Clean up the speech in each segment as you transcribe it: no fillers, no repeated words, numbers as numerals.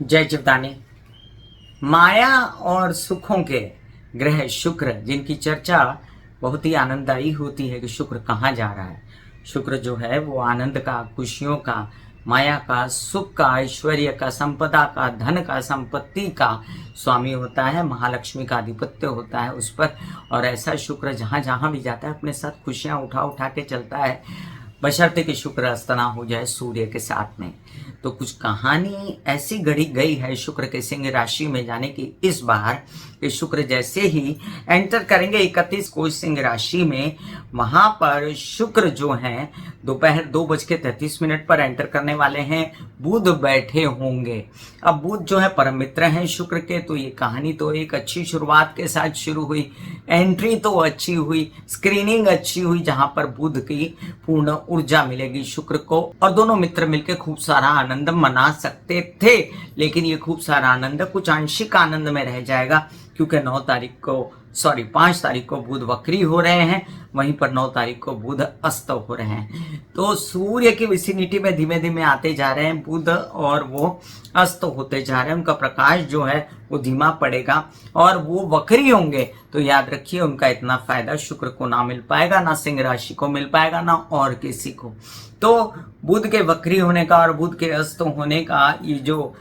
जय चिवतानी। माया और सुखों के ग्रह शुक्र, जिनकी चर्चा बहुत ही आनंददायी होती है कि शुक्र कहाँ जा रहा है। शुक्र जो है वो आनंद का, खुशियों का, माया का, सुख का, ऐश्वर्य का, संपदा का, धन का, संपत्ति का स्वामी होता है। महालक्ष्मी का आधिपत्य होता है उस पर। और ऐसा शुक्र जहाँ जहाँ भी जाता है अपने साथ खुशियाँ उठा उठा के चलता है, बशर्ते कि शुक्र अस्तना हो जाए सूर्य के साथ में। तो कुछ कहानी ऐसी गढ़ी गई है शुक्र के सिंह राशि में जाने की इस बार कि शुक्र जैसे ही एंटर करेंगे 31 को सिंह राशि में, वहां पर शुक्र जो है दोपहर 2:33 पर एंटर करने वाले हैं। बुध बैठे होंगे। अब बुध जो है परम मित्र हैं शुक्र के, तो ये कहानी तो एक अच्छी शुरुआत के साथ शुरू हुई। एंट्री तो अच्छी हुई, स्क्रीनिंग अच्छी हुई, जहां पर बुध की पूर्ण ऊर्जा मिलेगी शुक्र को, और दोनों मित्र मिलकर खूब सारा आनंद मना सकते थे। लेकिन ये खूब सारा आनंद कुछ आंशिक आनंद में रह जाएगा, क्योंकि 5 तारीख को बुध वक्री हो रहे हैं, वहीं पर 9 तारीख को बुध अस्त हो रहे हैं। तो सूर्य की विसिनिटी में धीमे धीमे आते जा रहे हैं बुध, और वो अस्त होते जा रहे हैं। उनका प्रकाश जो है वो धीमा पड़ेगा और वो वक्री होंगे। तो याद रखिए, उनका इतना फायदा शुक्र को ना मिल पाएगा, ना सिंह राशि को मिल पाएगा, ना और किसी को। तो बुध के वक्री होने का और बुध के अस्त होने का ये जो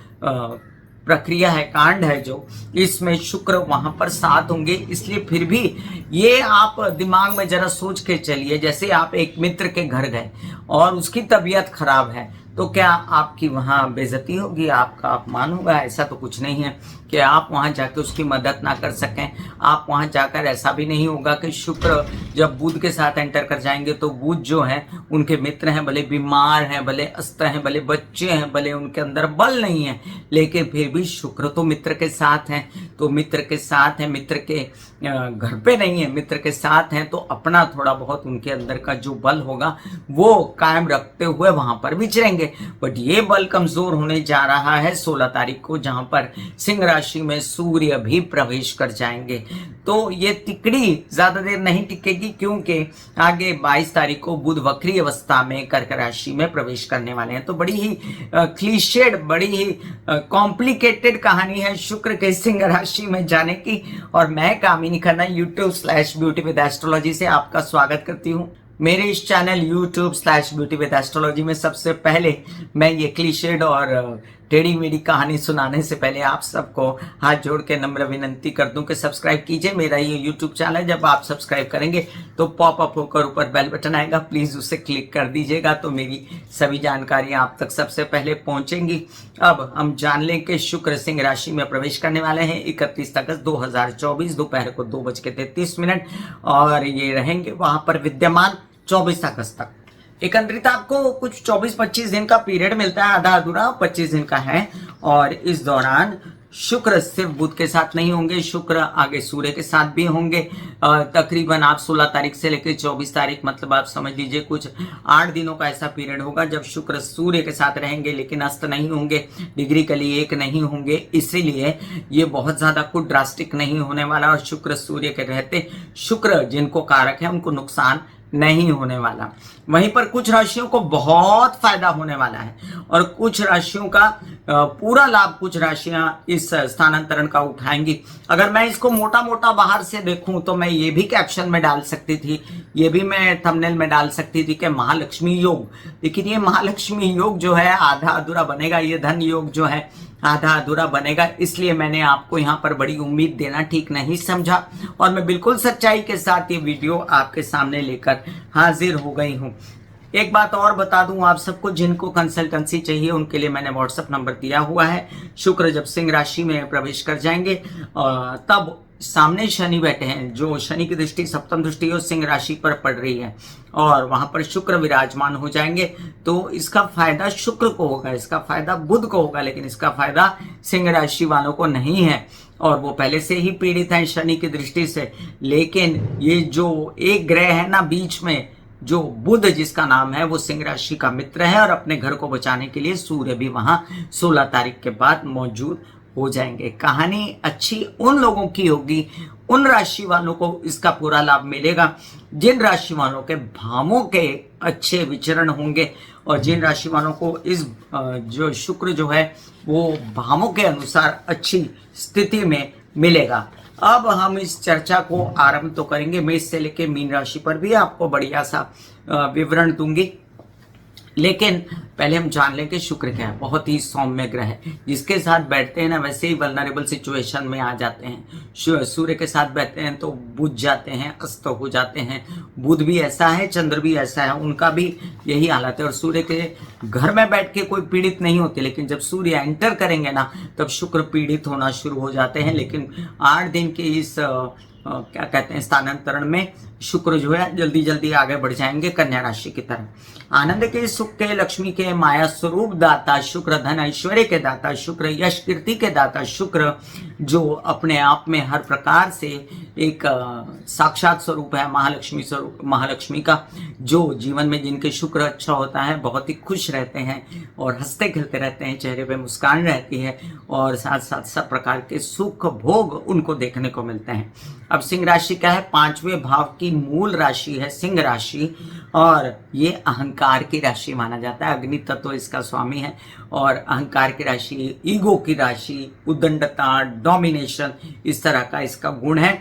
प्रक्रिया है, कांड है जो, इसमें शुक्र वहां पर साथ होंगे। इसलिए फिर भी ये आप दिमाग में जरा सोच के चलिए, जैसे आप एक मित्र के घर गए और उसकी तबीयत खराब है, तो क्या आपकी वहां बेइज्जती होगी, आपका अपमान होगा? ऐसा तो कुछ नहीं है कि आप वहां जाकर उसकी मदद ना कर सकें। आप वहां जाकर, ऐसा भी नहीं होगा कि शुक्र जब बुध के साथ एंटर कर जाएंगे तो बुध जो है उनके मित्र हैं, भले बीमार हैं, भले अस्त हैं, भले बच्चे हैं, भले उनके अंदर बल नहीं है, लेकिन फिर भी शुक्र तो मित्र के साथ हैं। तो मित्र के साथ हैं, मित्र के घर पे नहीं है, मित्र के साथ हैं, तो अपना थोड़ा बहुत उनके अंदर का जो बल होगा वो कायम रखते हुए वहां पर विचरेंगे। बट ये बल कमजोर होने जा रहा है 16 तारीख को, जहां पर सिंह राशि में सूर्य भी प्रवेश कर जाएंगे। तो ये तिकड़ी ज्यादा देर नहीं टिकेगी, क्योंकि आगे 22 तारीख को बुध वक्री अवस्था में कर्क राशि में प्रवेश करने वाले हैं। तो बड़ी ही क्लीशेड, बड़ी ही कॉम्प्लिकेटेड कहानी है शुक्र के सिंह राशि में जाने की। और मैं कामिनी खन्ना YouTube/Beauty with Astrology से आपका स्वागत करती हूँ। मेरे इस चैनल YouTube/Beauty with Astrology में सबसे पहले मैं ये क्लीशेड और टेढ़ी मेढ़ी कहानी सुनाने से पहले आप सबको हाथ जोड़ के नम्र विनंती कर दूं कि सब्सक्राइब कीजिए मेरा ये YouTube चैनल। जब आप सब्सक्राइब करेंगे तो पॉपअप होकर ऊपर बेल बटन आएगा, प्लीज उसे क्लिक कर दीजिएगा, तो मेरी सभी जानकारियां आप तक सबसे पहले पहुंचेंगी। अब हम जान लें कि शुक्र सिंह राशि में प्रवेश करने वाले हैं 31 अगस्त 2024 दोपहर को 2:33, और ये रहेंगे वहां पर विद्यमान 24 अगस्त तक। एकत्रित आपको कुछ 24-25 दिन का पीरियड मिलता है, आधा अधूरा 25 दिन का है। और इस दौरान शुक्र सिर्फ बुध के साथ नहीं होंगे, शुक्र आगे सूर्य के साथ भी होंगे। तकरीबन आप 16 तारीख से लेकर 24 तारीख, मतलब आप समझ लीजिए कुछ 8 दिनों का ऐसा पीरियड होगा जब शुक्र सूर्य के साथ रहेंगे, लेकिन अस्त नहीं होंगे, डिग्रिकली एक नहीं होंगे। इसीलिए ये बहुत ज्यादा कुछ ड्रास्टिक नहीं होने वाला। और शुक्र सूर्य के रहते, शुक्र जिनको कारक है उनको नुकसान नहीं होने वाला। वहीं पर कुछ राशियों को बहुत फायदा होने वाला है, और कुछ राशियों का पूरा लाभ कुछ राशियां इस स्थानांतरण का उठाएंगी। अगर मैं इसको मोटा मोटा बाहर से देखूं तो मैं ये भी कैप्शन में डाल सकती थी, ये भी मैं थंबनेल में डाल सकती थी कि महालक्ष्मी योग। लेकिन ये महालक्ष्मी योग जो है आधा अधूरा बनेगा, ये धन योग जो है आधा अधूरा बनेगा। इसलिए मैंने आपको यहाँ पर बड़ी उम्मीद देना ठीक नहीं समझा, और मैं बिल्कुल सच्चाई के साथ ये वीडियो आपके सामने लेकर हाजिर हो गई हूँ। एक बात और बता दूं आप सबको, जिनको कंसल्टेंसी चाहिए उनके लिए मैंने व्हाट्सएप नंबर दिया हुआ है। शुक्र जब सिंह राशि में प्रवेश कर जाएंगे तब सामने शनि बैठे हैं, जो शनि की दृष्टि, सप्तम दृष्टि और सिंह राशि पर पड़ रही है, और वहां पर शुक्र विराजमान हो जाएंगे। तो इसका फायदा शुक्र को होगा, इसका फायदा बुध को होगा, लेकिन इसका फायदा सिंह राशि वालों को नहीं है। और वो पहले से ही पीड़ित हैं शनि की दृष्टि से। लेकिन ये जो एक ग्रह है ना बीच में, जो बुध जिसका नाम है, वो सिंह राशि का मित्र है, और अपने घर को बचाने के लिए सूर्य भी वहां 16 तारीख के बाद मौजूद हो जाएंगे। कहानी अच्छी उन लोगों की होगी, उन राशि वालों को इसका पूरा लाभ मिलेगा जिन राशि वालों के भावों के अच्छे विचरण होंगे, और जिन राशि वालों को इस जो शुक्र जो है वो भावों के अनुसार अच्छी स्थिति में मिलेगा। अब हम इस चर्चा को आरंभ तो करेंगे मेष से लेके मीन राशि पर भी आपको बढ़िया सा विवरण दूंगी, लेकिन पहले हम जान लें कि शुक्र क्या है। बहुत ही सौम्य ग्रह है, जिसके साथ बैठते हैं ना वैसे ही वल्नरेबल सिचुएशन में आ जाते हैं। सूर्य के साथ बैठते हैं तो बुझ जाते हैं, अस्त हो जाते हैं। बुध भी ऐसा है, चंद्र भी ऐसा है, उनका भी यही हालत है। और सूर्य के घर में बैठ के कोई पीड़ित नहीं होते, लेकिन जब सूर्य एंटर करेंगे ना तब शुक्र पीड़ित होना शुरू हो जाते हैं। लेकिन 8 दिन के इस क्या कहते हैं स्थानांतरण में शुक्र जो है जल्दी जल्दी आगे बढ़ जाएंगे कन्या राशि की तरफ। आनंद के, सुख के, लक्ष्मी के माया स्वरूप दाता शुक्र, धन ऐश्वर्य के दाता शुक्र, यश कीर्ति के दाता शुक्र, जो अपने आप में हर प्रकार से एक साक्षात स्वरूप है महालक्ष्मी स्वरूप, महालक्ष्मी का, जो जीवन में जिनके शुक्र अच्छा होता है बहुत ही खुश रहते हैं और हंसते खेलते रहते हैं, चेहरे पे मुस्कान रहती है और साथ साथ सब प्रकार के सुख भोग उनको देखने को मिलते हैं। अब सिंह राशि क्या है? 5वें भाव की मूल राशि है सिंह राशि, और ये अहंकार की राशि माना जाता है। अग्नि तत्व इसका स्वामी है और अहंकार की राशि, ईगो की राशि, उद्दंडता, डोमिनेशन, इस तरह का इसका गुण है।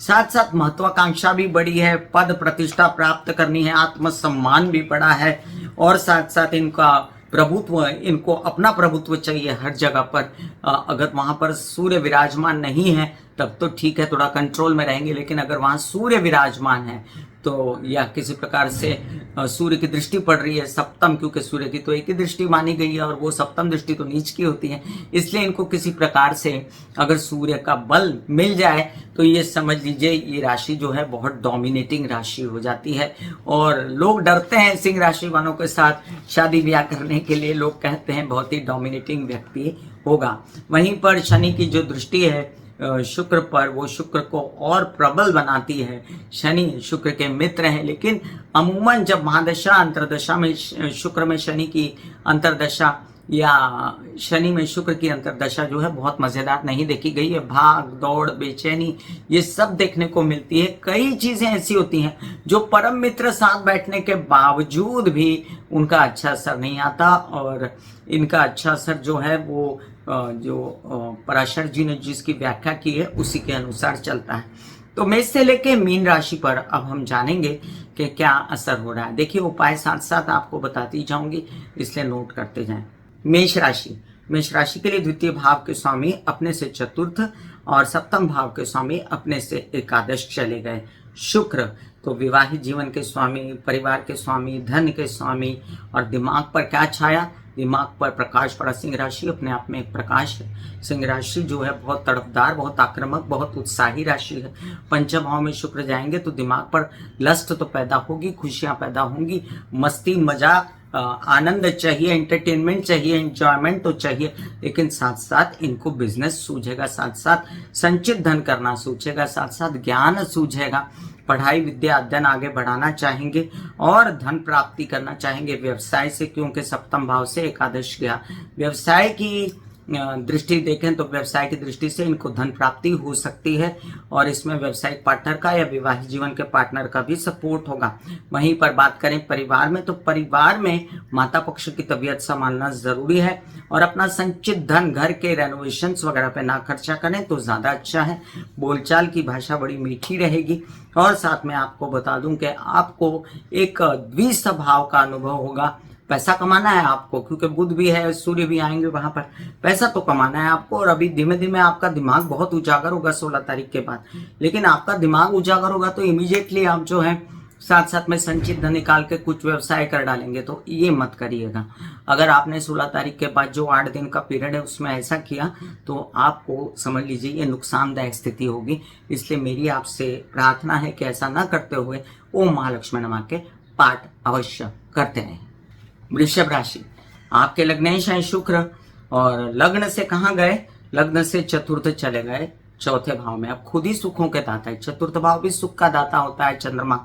साथ साथ महत्वाकांक्षा भी बड़ी है, पद प्रतिष्ठा प्राप्त करनी है, आत्मसम्मान भी बड़ा है और साथ साथ इनका प्रभुत्व, इनको अपना प्रभुत्व चाहिए हर जगह पर। अगर वहां पर सूर्य विराजमान नहीं है तब तो ठीक है, थोड़ा कंट्रोल में रहेंगे, लेकिन अगर वहां सूर्य विराजमान है तो या किसी प्रकार से सूर्य की दृष्टि पड़ रही है सप्तम, क्योंकि सूर्य की तो एक ही दृष्टि मानी गई है और वो सप्तम दृष्टि तो नीच की होती है, इसलिए इनको किसी प्रकार से अगर सूर्य का बल मिल जाए तो ये समझ लीजिए ये राशि जो है बहुत डोमिनेटिंग राशि हो जाती है। और लोग डरते हैं सिंह राशि वालों के साथ शादी ब्याह करने के लिए, लोग कहते हैं बहुत ही डोमिनेटिंग व्यक्ति होगा। वहीं पर शनि की जो दृष्टि है शुक्र पर, वो शुक्र को और प्रबल बनाती है। शनि शुक्र के मित्र हैं, लेकिन अमूमन जब महादशा अंतरदशा में शुक्र में शनि की अंतरदशा या शनि में शुक्र की अंतरदशा जो है बहुत मजेदार नहीं देखी गई है। भाग दौड़, बेचैनी, ये सब देखने को मिलती है। कई चीजें ऐसी होती हैं जो परम मित्र साथ बैठने के बावजूद भी उनका अच्छा असर नहीं आता, और इनका अच्छा असर जो है वो जो पराशर जी ने जिसकी व्याख्या की है उसी के अनुसार चलता है। तो मेष से लेके मीन राशि पर अब हम जानेंगे कि क्या असर हो रहा है। देखिए उपाय साथ साथ आपको बताती जाऊंगी, इसलिए नोट करते जाएं। मेष राशि, मेष राशि के लिए द्वितीय भाव के स्वामी अपने से चतुर्थ और सप्तम भाव के स्वामी अपने से एकादश चले गए शुक्र। तो विवाहित जीवन के स्वामी, परिवार के स्वामी, धन के स्वामी, और दिमाग पर क्या छाया? दिमाग पर प्रकाश पड़ा। सिंह राशि अपने आप में एक प्रकाश है। सिंह राशि जो है बहुत तड़पदार, बहुत आक्रामक, बहुत उत्साही राशि है। पंचम भाव में शुक्र जाएंगे तो दिमाग पर लस्ट तो पैदा होगी, खुशियां पैदा होंगी, मस्ती, मजा, आनंद चाहिए, एंटरटेनमेंट चाहिए, एंजॉयमेंट तो चाहिए, लेकिन साथ साथ इनको बिजनेस सूझेगा, साथ साथ संचित धन करना सूझेगा, साथ साथ ज्ञान सूझेगा, पढ़ाई विद्या अध्ययन आगे बढ़ाना चाहेंगे और धन प्राप्ति करना चाहेंगे व्यवसाय से, क्योंकि सप्तम भाव से एकादश गया। व्यवसाय की दृष्टि देखें तो व्यवसाय की दृष्टि से इनको धन प्राप्ति हो सकती है और इसमें व्यवसायिक पार्टनर का या विवाहित जीवन के पार्टनर का भी सपोर्ट होगा। वहीं पर बात करें परिवार में, तो परिवार में माता पक्ष की तबीयत संभालना जरूरी है और अपना संचित धन घर के रेनोवेशन वगैरह पे ना खर्चा करें तो ज्यादा अच्छा है। बोलचाल की भाषा बड़ी मीठी रहेगी और साथ में आपको बता दूं कि आपको एक द्विस्वभाव का अनुभव होगा। पैसा कमाना है आपको, क्योंकि बुध भी है, सूर्य भी आएंगे वहां पर, पैसा तो कमाना है आपको। और अभी धीमे धीमे आपका दिमाग बहुत उजागर होगा 16 तारीख के बाद, लेकिन आपका दिमाग उजागर होगा तो इमीडिएटली आप जो है साथ साथ में संचित धन निकाल के कुछ व्यवसाय कर डालेंगे, तो ये मत करिएगा। अगर आपने 16 तारीख के बाद जो 8 दिन का पीरियड है उसमें ऐसा किया तो आपको समझ लीजिए ये नुकसानदायक स्थिति होगी। इसलिए मेरी आपसे प्रार्थना है कि ऐसा न करते हुए ओम महालक्ष्मी नमः के पाठ अवश्य करते रहें। वृषभ राशि, आपके लग्नेश हैं शुक्र और लग्न से कहाँ गए? लग्न से चतुर्थ चले गए, चौथे भाव में। अब खुद ही सुखों के दाता है, चतुर्थ भाव भी सुख का दाता होता है चंद्रमा,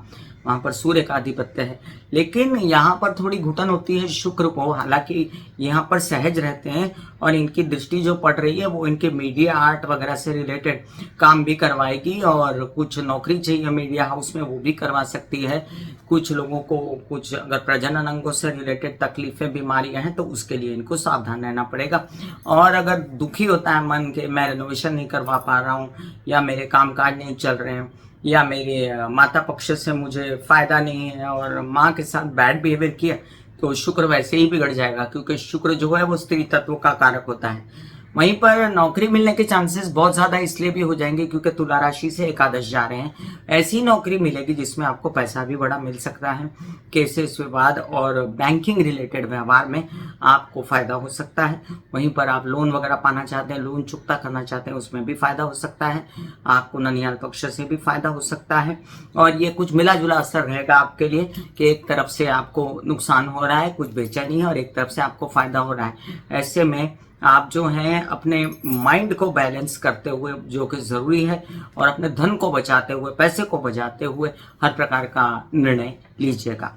वहाँ पर सूर्य का आधिपत्य है। लेकिन यहाँ पर थोड़ी घुटन होती है शुक्र को, हालांकि यहाँ पर सहज रहते हैं और इनकी दृष्टि जो पड़ रही है वो इनके मीडिया आर्ट वगैरह से रिलेटेड काम भी करवाएगी, और कुछ नौकरी चाहिए मीडिया हाउस में वो भी करवा सकती है। कुछ लोगों को कुछ अगर प्रजनन अंगों से रिलेटेड तकलीफें बीमारियां हैं तो उसके लिए इनको सावधान रहना पड़ेगा। और अगर दुखी होता है मन के, मैं रेनोवेशन नहीं करवा पा रहा हूँ, या मेरे कामकाज नहीं चल रहे हैं, या मेरे माता पक्ष से मुझे फायदा नहीं है, और माँ के साथ बैड बिहेवियर किया, तो शुक्र वैसे ही बिगड़ जाएगा, क्योंकि शुक्र जो है वो स्त्री तत्व का कारक होता है। वहीं पर नौकरी मिलने के चांसेस बहुत ज़्यादा इसलिए भी हो जाएंगे क्योंकि तुला राशि से एकादश जा रहे हैं। ऐसी नौकरी मिलेगी जिसमें आपको पैसा भी बड़ा मिल सकता है। केसेस विवाद और बैंकिंग रिलेटेड व्यवहार में आपको फ़ायदा हो सकता है। वहीं पर आप लोन वगैरह पाना चाहते हैं, लोन चुकता करना चाहते हैं, उसमें भी फ़ायदा हो सकता है। आपको ननिहाल पक्ष से भी फ़ायदा हो सकता है। और ये कुछ मिला जुला असर रहेगा आपके लिए कि एक तरफ से आपको नुकसान हो रहा है, कुछ बेचैनी है, और एक तरफ से आपको फ़ायदा हो रहा है। ऐसे में आप जो हैं अपने माइंड को बैलेंस करते हुए, जो कि ज़रूरी है, और अपने धन को बचाते हुए, पैसे को बचाते हुए हर प्रकार का निर्णय लीजिएगा।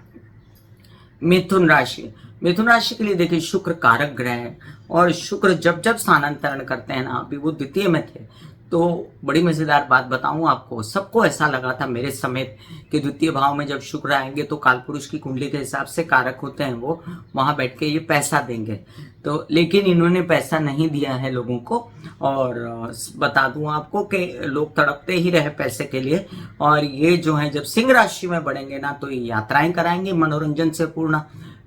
मिथुन राशि, मिथुन राशि के लिए देखिए शुक्र कारक ग्रह है, और शुक्र जब जब स्थानांतरण करते हैं ना, अभी वो द्वितीय में थे, तो बड़ी मज़ेदार बात बताऊं आपको, सबको ऐसा लगा था मेरे समेत कि द्वितीय भाव में जब शुक्र आएंगे तो कालपुरुष की कुंडली के हिसाब से कारक होते हैं वो, वहां बैठ के ये पैसा देंगे। तो लेकिन इन्होंने पैसा नहीं दिया है लोगों को, और बता दूं आपको कि लोग तड़पते ही रहे पैसे के लिए। और ये जो है जब सिंह राशि में बढ़ेंगे ना, तो ये यात्राएं कराएंगे मनोरंजन से पूर्ण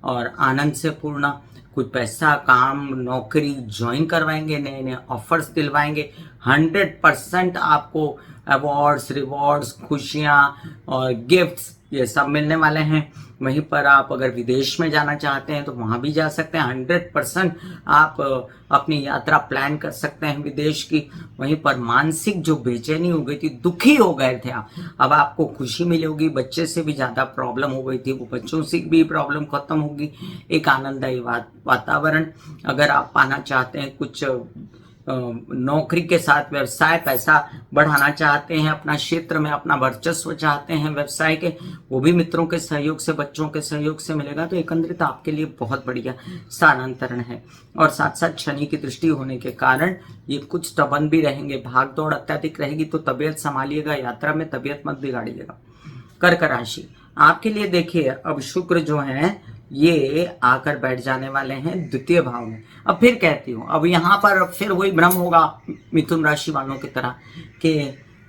और आनंद से पूर्ण। कुछ पैसा, काम, नौकरी ज्वाइन करवाएंगे, नए नए ऑफर्स दिलवाएंगे। 100% आपको अवार्ड्स, रिवॉर्ड्स, खुशियाँ और गिफ्ट्स ये सब मिलने वाले हैं। वहीं पर आप अगर विदेश में जाना चाहते हैं तो वहाँ भी जा सकते हैं। 100% आप अपनी यात्रा प्लान कर सकते हैं विदेश की। वहीं पर मानसिक जो बेचैनी हो गई थी, दुखी हो गए थे आप, अब आपको खुशी मिलेगी। बच्चे से भी ज़्यादा प्रॉब्लम हो गई थी, वो बच्चों से भी प्रॉब्लम खत्म होगी। एक आनंददायी वातावरण अगर आप पाना चाहते हैं, कुछ नौकरी के साथ व्यवसाय, पैसा बढ़ाना चाहते हैं, अपना क्षेत्र में अपना वर्चस्व चाहते हैं व्यवसाय के, वो भी मित्रों के सहयोग से, बच्चों के सहयोग से मिलेगा। तो एकंदरित आपके लिए बहुत बढ़िया स्थानांतरण है। और साथ साथ शनि की दृष्टि होने के कारण ये कुछ stubborn भी रहेंगे, भाग दौड़ अत्यधिक रहेगी, तो तबीयत संभालिएगा, यात्रा में तबीयत मत बिगाड़िएगा। कर्क राशि, आपके लिए देखिए अब शुक्र जो है ये आकर बैठ जाने वाले हैं द्वितीय भाव में। अब फिर कहती हूँ, अब यहाँ पर फिर वही भ्रम होगा मिथुन राशि वालों की तरह कि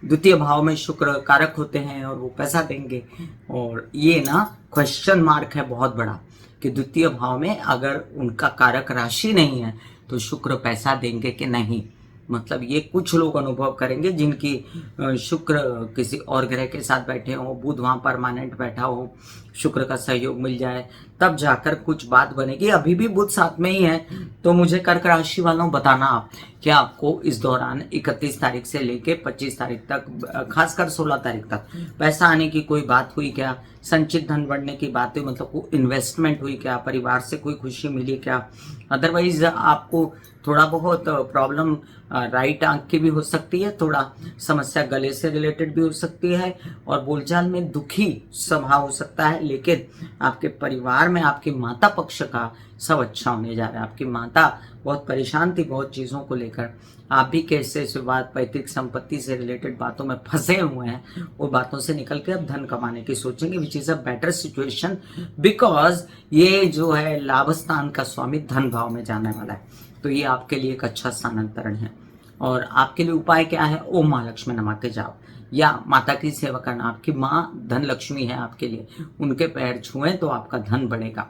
द्वितीय भाव में शुक्र कारक होते हैं और वो पैसा देंगे, और ये ना क्वेश्चन मार्क है बहुत बड़ा कि द्वितीय भाव में अगर उनका कारक राशि नहीं है तो शुक्र पैसा देंगे कि नहीं। मतलब ये कुछ लोग अनुभव करेंगे जिनकी शुक्र किसी और ग्रह के साथ बैठे हो, बुध वहाँ परमानेंट बैठा हो, शुक्र का सहयोग मिल जाए, तब जाकर कुछ बात बनेगी। अभी भी बुध साथ में ही है। तो मुझे कर्क राशि वालों बताना आप कि आपको इस दौरान 31 तारीख से लेके 25 तारीख तक, खासकर 16 तारीख तक पैसा आने की कोई बात हुई क्या, संचित धन बढ़ने की बात हुई, मतलब कोई इन्वेस्टमेंट हुई क्या, परिवार से कोई खुशी मिली क्या। अदरवाइज आपको थोड़ा बहुत प्रॉब्लम राइट आंख की भी हो सकती है, थोड़ा समस्या गले से रिलेटेड भी हो सकती है, और बोलचाल में दुखी स्वभाव हो सकता है। लेकिन आपके परिवार में आपकी माता पक्ष का सब अच्छा होने जा रहा है। आपकी माता बहुत परेशान थी बहुत चीज़ों को लेकर, आप भी कैसे विवाद, पैतृक संपत्ति से रिलेटेड बातों में फंसे हुए हैं, वो बातों से निकल के अब धन कमाने की सोचेंगे, which is a better situation, because ये जो है लाभ स्थान का स्वामी धन भाव में जाने वाला है। तो ये आपके लिए एक अच्छा स्थानांतरण है। और आपके लिए उपाय क्या है, ओम महालक्ष्मी नमा के जाओ, या माता की सेवा करना। आपकी माँ धन लक्ष्मी है आपके लिए, उनके पैर छुएं तो आपका धन बढ़ेगा।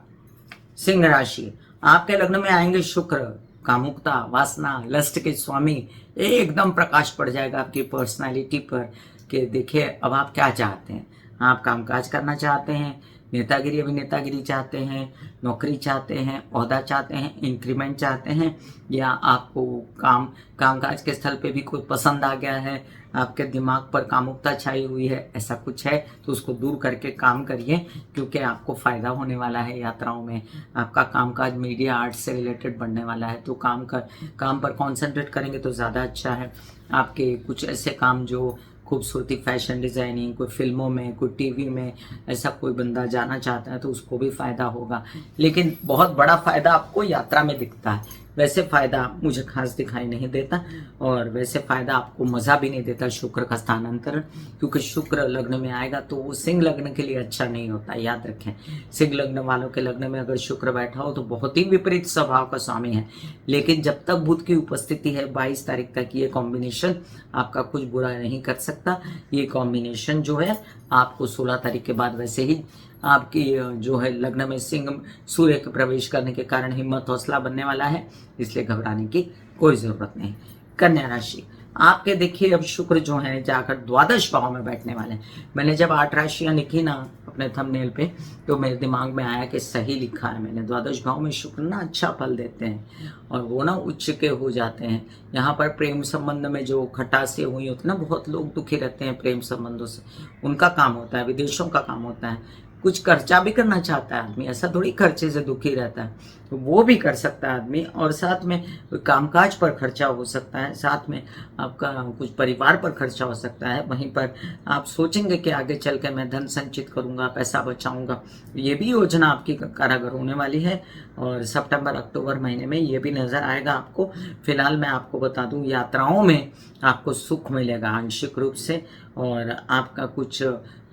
सिंह राशि, आपके लग्न में आएंगे शुक्र, कामुकता, वासना, लस्ट के स्वामी। एकदम प्रकाश पड़ जाएगा आपकी पर्सनालिटी पर कि देखिए अब आप क्या चाहते हैं। आप कामकाज करना चाहते हैं, नेतागिरी अभिनेतागिरी चाहते हैं, नौकरी चाहते हैं, ओहदा चाहते हैं, इंक्रीमेंट चाहते हैं, या आपको कामकाज के स्थल पे भी कोई पसंद आ गया है, आपके दिमाग पर कामुकता छाई हुई है, ऐसा कुछ है तो उसको दूर करके काम करिए, क्योंकि आपको फ़ायदा होने वाला है यात्राओं में। आपका कामकाज मीडिया आर्ट से रिलेटेड बढ़ने वाला है, तो काम पर कॉन्सेंट्रेट करेंगे तो ज़्यादा अच्छा है। आपके कुछ ऐसे काम जो खूबसूरती फैशन डिज़ाइनिंग, कोई फ़िल्मों में, कोई टीवी में ऐसा कोई बंदा जाना चाहता है तो उसको भी फ़ायदा होगा। लेकिन बहुत बड़ा फ़ायदा आपको यात्रा में दिखता है, वैसे फ़ायदा मुझे खास दिखाई नहीं देता और वैसे फ़ायदा आपको मज़ा भी नहीं देता शुक्र का स्थानांतरण, क्योंकि शुक्र लग्न में आएगा तो वो सिंह लग्न के लिए अच्छा नहीं होता, याद रखें। सिंह लग्न वालों के लग्न में अगर शुक्र बैठा हो तो बहुत ही विपरीत स्वभाव का स्वामी है, लेकिन जब तक बुध की उपस्थिति है 22 तारीख तक ये कॉम्बिनेशन आपका कुछ बुरा नहीं कर सकता। ये कॉम्बिनेशन जो है आपको 16 तारीख के बाद वैसे ही आपकी जो है लग्न में सिंह सूर्य के प्रवेश करने के कारण हिम्मत हौसला बनने वाला है, इसलिए घबराने की कोई ज़रूरत नहीं। कन्या राशि, आपके देखिए अब शुक्र जो है जाकर द्वादश भाव में बैठने वाले हैं। मैंने जब 8 राशियाँ लिखी ना अपने थंबनेल पे तो मेरे दिमाग में आया कि सही लिखा है मैंने। द्वादश भाव में शुक्र ना अच्छा फल देते हैं और वो ना उच्च के हो जाते हैं। यहाँ पर प्रेम संबंध में जो खटासे हुई होती है ना, बहुत लोग दुखी रहते हैं प्रेम संबंधों से, उनका काम होता है, विदेशों का काम होता है। कुछ खर्चा भी करना चाहता है आदमी, ऐसा थोड़ी खर्चे से दुखी रहता है, तो वो भी कर सकता है आदमी। और साथ में कामकाज पर खर्चा हो सकता है, साथ में आपका कुछ परिवार पर खर्चा हो सकता है। वहीं पर आप सोचेंगे कि आगे चल कर मैं धन संचित करूंगा, पैसा बचाऊंगा, ये भी योजना आपकी कारगर होने वाली है और सितंबर अक्टूबर महीने में ये भी नज़र आएगा आपको। फिलहाल मैं आपको बता दूं, यात्राओं में आपको सुख मिलेगा आंशिक रूप से और आपका कुछ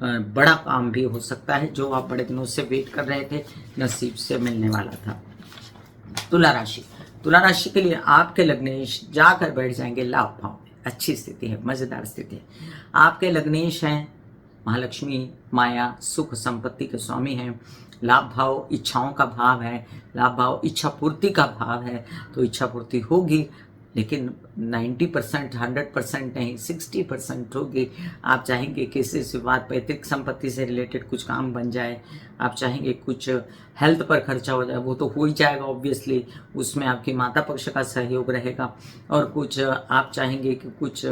बड़ा काम भी हो सकता है जो आप बड़े दिनों से वेट कर रहे थे, नसीब से मिलने वाला था। तुला राशि, तुला राशि के लिए आपके लग्नेश जाकर बैठ जाएंगे लाभ भाव में। अच्छी स्थिति है, मजेदार स्थिति है। आपके लग्नेश हैं महालक्ष्मी, माया, सुख संपत्ति के स्वामी हैं। लाभ भाव इच्छाओं का भाव है, लाभ भाव इच्छा पूर्ति का भाव है, तो इच्छा पूर्ति होगी लेकिन 90% 100% नहीं, 60% होगी। आप चाहेंगे किसी से बात पैतृक संपत्ति से रिलेटेड कुछ काम बन जाए, आप चाहेंगे कुछ हेल्थ पर खर्चा हो जाए, वो तो हो ही जाएगा ऑब्वियसली, उसमें आपकी माता पक्ष का सहयोग रहेगा। और कुछ आप चाहेंगे कि कुछ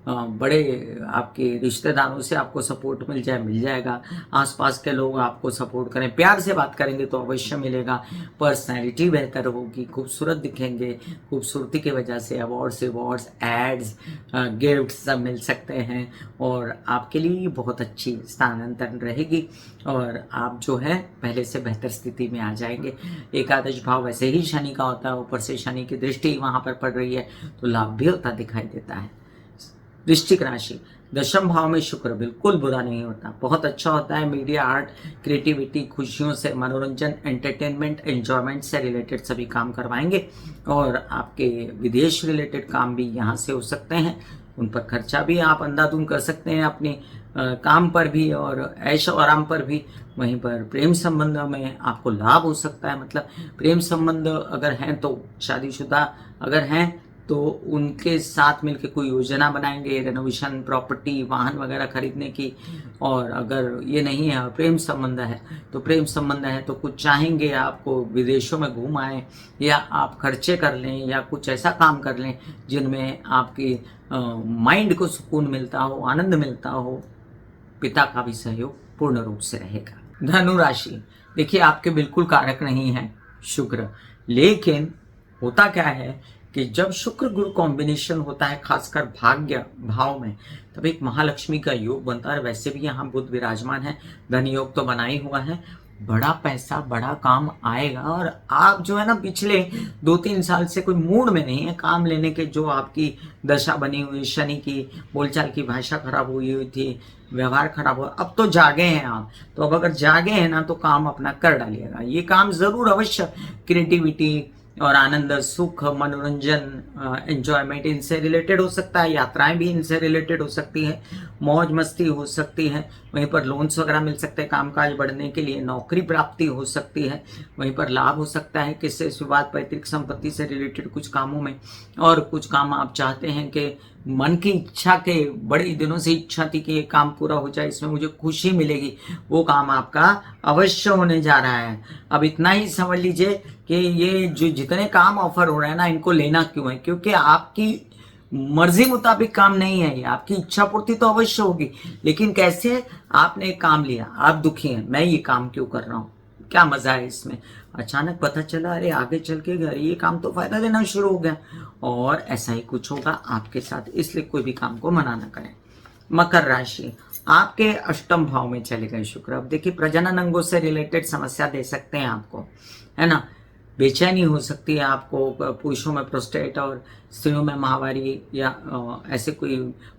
बड़े आपके रिश्तेदारों से आपको सपोर्ट मिल जाए, मिल जाएगा। आसपास के लोग आपको सपोर्ट करें, प्यार से बात करेंगे तो अवश्य मिलेगा। पर्सनैलिटी बेहतर होगी, खूबसूरत दिखेंगे, खूबसूरती की वजह से अवार्ड्स एड्स गिफ्ट सब मिल सकते हैं और आपके लिए बहुत अच्छी स्थानांतरण रहेगी और आप जो है पहले से बेहतर स्थिति में आ जाएंगे। एकादश भाव वैसे ही शनि का होता है, ऊपर से शनि की दृष्टि वहां पर पड़ रही है तो लाभ भी होता दिखाई देता है। वृश्चिक राशि, दशम भाव में शुक्र बिल्कुल बुरा नहीं होता, बहुत अच्छा होता है। मीडिया, आर्ट, क्रिएटिविटी, खुशियों से, मनोरंजन, एंटरटेनमेंट, एंजॉयमेंट से रिलेटेड सभी काम करवाएंगे और आपके विदेश रिलेटेड काम भी यहाँ से हो सकते हैं। उन पर खर्चा भी आप अंधाधुंध कर सकते हैं अपने काम पर भी और ऐश और आराम पर भी। वहीं पर प्रेम संबंध में आपको लाभ हो सकता है, मतलब प्रेम संबंध अगर हैं तो शादीशुदा अगर हैं तो उनके साथ मिलकर कोई योजना बनाएंगे, रेनोवेशन, प्रॉपर्टी, वाहन वगैरह खरीदने की। और अगर ये नहीं है प्रेम संबंध है तो प्रेम संबंध है तो कुछ चाहेंगे आपको विदेशों में घूम आए या आप खर्चे कर लें या कुछ ऐसा काम कर लें जिनमें आपकी माइंड को सुकून मिलता हो, आनंद मिलता हो। पिता का भी सहयोग पूर्ण रूप से रहेगा। धनु राशि, देखिए आपके बिल्कुल कारक नहीं है शुक्र, लेकिन होता क्या है कि जब शुक्र गुरु कॉम्बिनेशन होता है खासकर भाग्य भाव में, तब एक महालक्ष्मी का योग बनता है। वैसे भी यहाँ बुध विराजमान है, धन योग तो बना ही हुआ है, बड़ा पैसा बड़ा काम आएगा। और आप जो है ना पिछले 2-3 साल से कोई मूड में नहीं है काम लेने के, जो आपकी दशा बनी हुई शनि की, बोलचाल की भाषा खराब हुई थी, व्यवहार खराब हुआ, अब तो जागे हैं आप। तो अब अगर जागे हैं ना तो काम अपना कर डालिएगा। ये काम जरूर अवश्य क्रिएटिविटी और आनंद, सुख, मनोरंजन, एंजॉयमेंट इनसे रिलेटेड हो सकता है। यात्राएं भी इनसे रिलेटेड हो सकती है, मौज मस्ती हो सकती है। वहीं पर लोन्स वगैरह मिल सकते हैं कामकाज बढ़ने के लिए, नौकरी प्राप्ति हो सकती है। वहीं पर लाभ हो सकता है किससे, विवाद, पैतृक संपत्ति से रिलेटेड कुछ कामों में। और कुछ काम आप चाहते हैं कि मन की इच्छा के, बड़े दिनों से इच्छा थी कि ये काम पूरा हो जाए, इसमें मुझे खुशी मिलेगी, वो काम आपका अवश्य होने जा रहा है। अब इतना ही समझ लीजिए कि ये जो जितने काम ऑफर हो रहे हैं ना, इनको लेना क्यों है, क्योंकि आपकी मर्जी मुताबिक काम नहीं है ये। आपकी इच्छा पूर्ति तो अवश्य होगी, लेकिन कैसे, आपने एक काम लिया, आप दुखी हैं, मैं ये काम क्यों कर रहा हूँ, क्या मजा है इसमें। अचानक पता चला अरे आगे चल के ये काम तो फायदा देना शुरू हो गया, और ऐसा ही कुछ होगा आपके साथ, इसलिए कोई भी काम को मना ना करें। मकर राशि, आपके अष्टम भाव में चले गए शुक्र। अब देखिए प्रजनन अंगों से रिलेटेड समस्या दे सकते हैं आपको, है ना। बेचैनी हो सकती है आपको, पुरुषों में प्रोस्टेट और स्त्रियों में माहवारी, या ऐसे कोई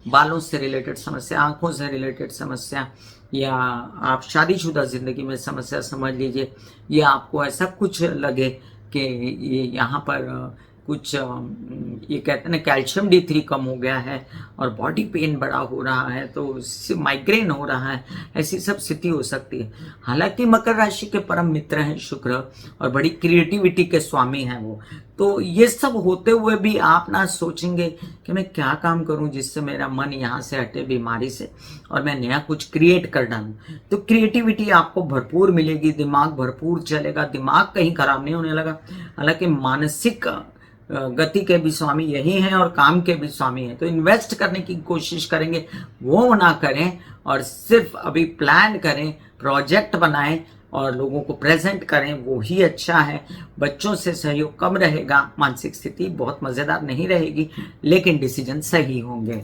बालों से रिलेटेड समस्या, आंखों से रिलेटेड समस्या, या आप शादीशुदा जिंदगी में समस्या समझ लीजिए, या आपको ऐसा कुछ लगे कि ये यहाँ पर कुछ ये कहते हैं ना कैल्शियम D3 कम हो गया है और बॉडी पेन बड़ा हो रहा है, तो माइग्रेन हो रहा है, ऐसी सब स्थिति हो सकती है। हालांकि मकर राशि के परम मित्र हैं शुक्र और बड़ी क्रिएटिविटी के स्वामी हैं वो, तो ये सब होते हुए भी आप ना सोचेंगे कि मैं क्या काम करूं जिससे मेरा मन यहाँ से हटे बीमारी से और मैं नया कुछ क्रिएट कर डालूं। तो क्रिएटिविटी आपको भरपूर मिलेगी, दिमाग भरपूर चलेगा, दिमाग कहीं खराब नहीं होने लगा। हालांकि मानसिक गति के भी स्वामी यही हैं और काम के भी स्वामी हैं, तो इन्वेस्ट करने की कोशिश करेंगे वो ना करें और सिर्फ अभी प्लान करें, प्रोजेक्ट बनाएं और लोगों को प्रेजेंट करें, वो ही अच्छा है। बच्चों से सहयोग कम रहेगा, मानसिक स्थिति बहुत मजेदार नहीं रहेगी, लेकिन डिसीजन सही होंगे।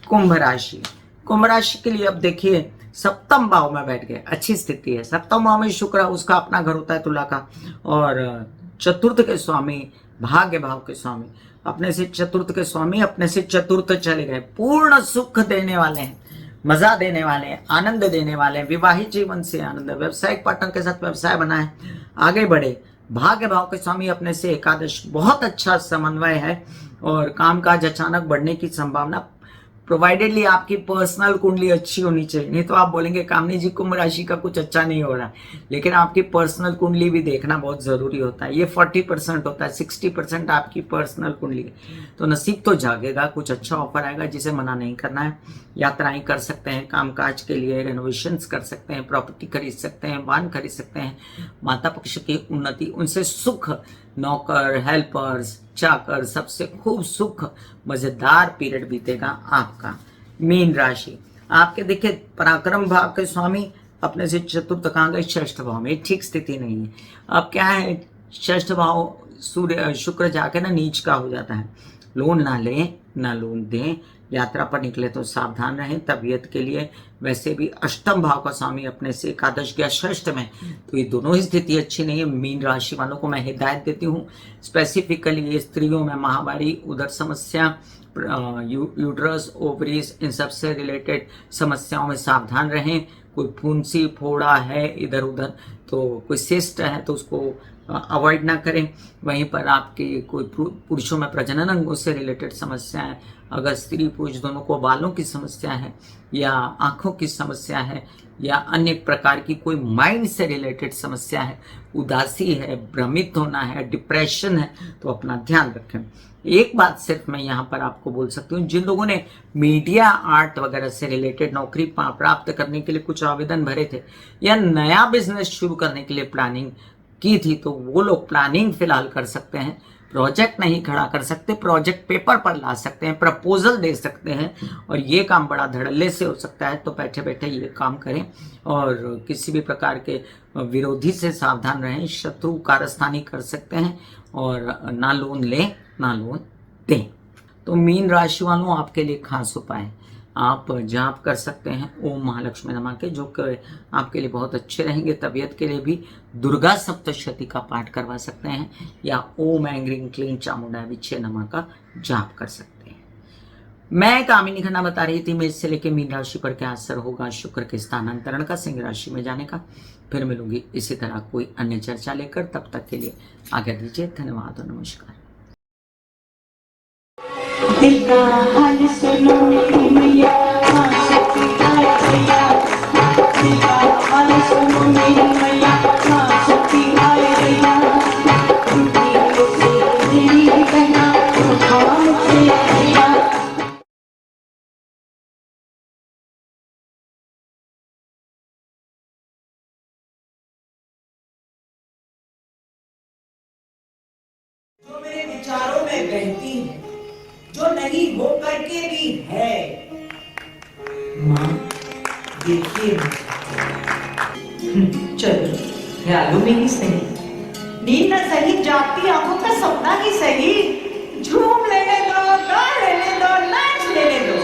कुंभ राशि, कुंभ राशि के लिए अब देखिए सप्तम भाव में बैठ गए, अच्छी स्थिति है। सप्तम भाव में शुक्र, उसका अपना घर होता है तुला का, और चतुर्थ के स्वामी, भाग्य भाव के स्वामी, अपने से चतुर्थ के स्वामी अपने से चतुर्थ चले गए। पूर्ण सुख देने वाले हैं, मजा देने वाले हैं, आनंद देने वाले हैं, विवाहित जीवन से आनंद, व्यवसायिक पार्टनर के साथ व्यवसाय बनाए, आगे बढ़े। भाग्य भाव के स्वामी अपने से एकादश, बहुत अच्छा समन्वय है और कामकाज अचानक बढ़ने की संभावना, प्रोवाइडेडली आपकी पर्सनल कुंडली अच्छी होनी चाहिए। नहीं तो आप बोलेंगे कामनी जी कुंभ राशि का कुछ अच्छा नहीं हो रहा, लेकिन आपकी पर्सनल कुंडली भी देखना बहुत जरूरी होता है। ये 40% होता है, 60% आपकी पर्सनल कुंडली। तो नसीब तो जागेगा, कुछ अच्छा ऑफर आएगा जिसे मना नहीं करना है। यात्राएं कर सकते हैं, कामकाज के लिए रेनोवेशंस कर सकते हैं, प्रॉपर्टी खरीद सकते हैं, वाहन खरीद सकते हैं, माता पक्ष की उन्नति, उनसे सुख, नौकर, हेल्पर्स, चाकर, सबसे खूब सुख, मजेदार पीरियड बीतेगा आपका। मीन राशि, आपके देखिए पराक्रम भाव के स्वामी अपने से चतुर्थ कहाँ गए, षष्ठ भाव में, ठीक स्थिति नहीं है। अब क्या है, षष्ठ भाव सूर्य शुक्र जाके ना नीच का हो जाता है। लोन ना लें ना लोन दें, यात्रा पर निकले तो सावधान रहें। तबीयत के लिए वैसे भी अष्टम भाव का स्वामी अपने से एकादश गया षष्ठ में, तो ये दोनों ही स्थिति अच्छी नहीं है। मीन राशि वालों को मैं हिदायत देती हूँ, स्पेसिफिकली ये स्त्रियों में माहवारी, उदर समस्या, यूट्रस, ओवरीज, इन सब से रिलेटेड समस्याओं में सावधान रहें। कोई फुंसी फोड़ा है इधर उधर, तो कोई सिस्ट है तो उसको अवॉइड ना करें। वहीं पर आपके कोई पुरुषों में प्रजनन अंगों से रिलेटेड समस्या है, अगर स्त्री पुरुष दोनों को बालों की समस्या है या आंखों की समस्या है या अन्य प्रकार की कोई माइंड से रिलेटेड समस्या है, उदासी है, भ्रमित होना है, डिप्रेशन है, तो अपना ध्यान रखें। एक बात सिर्फ मैं यहाँ पर आपको बोल सकती हूँ, जिन लोगों ने मीडिया आर्ट वगैरह से रिलेटेड नौकरी प्राप्त करने के लिए कुछ आवेदन भरे थे या नया बिजनेस शुरू करने के लिए प्लानिंग की थी, तो वो लोग प्लानिंग फिलहाल कर सकते हैं, प्रोजेक्ट नहीं खड़ा कर सकते, प्रोजेक्ट पेपर पर ला सकते हैं, प्रपोजल दे सकते हैं, और ये काम बड़ा धड़ल्ले से हो सकता है। तो बैठे बैठे ये काम करें और किसी भी प्रकार के विरोधी से सावधान रहें, शत्रु कारस्थानी कर सकते हैं, और ना लोन लें ना लोन दें। तो मीन राशि वालों आपके लिए खास उपाय, आप जाप कर सकते हैं ओम महालक्ष्मी नमः के, जो कि आपके लिए बहुत अच्छे रहेंगे। तबीयत के लिए भी दुर्गा सप्तशती का पाठ करवा सकते हैं या ओम ऐं ग्रीं क्लीं चामुंडा विच्चे नमः का जाप कर सकते हैं। मैं कामिनी खन्ना बता रही थी मेष से लेके मीन राशि पर क्या असर होगा शुक्र के स्थानांतरण का, सिंह राशि में जाने का। फिर मिलूंगी इसी तरह कोई अन्य चर्चा लेकर, तब तक के लिए आगे दीजिए, धन्यवाद और नमस्कार। दिल का हाल सुनो मेरी मैया, शक्ति आए भैया, दिल का हाल सुनो मेरी मैया, शक्ति आए भैया, मेरी बहना से भैया। जो मेरे विचारों में बहती है, जो नहीं हो करके भी है, माँ देखिए चलो ख्यालों में ही सही, नींद न सही, जागती आंखों का सपना ही सही, झूम लेने दो, गा लेने दो, नाच लेने दो।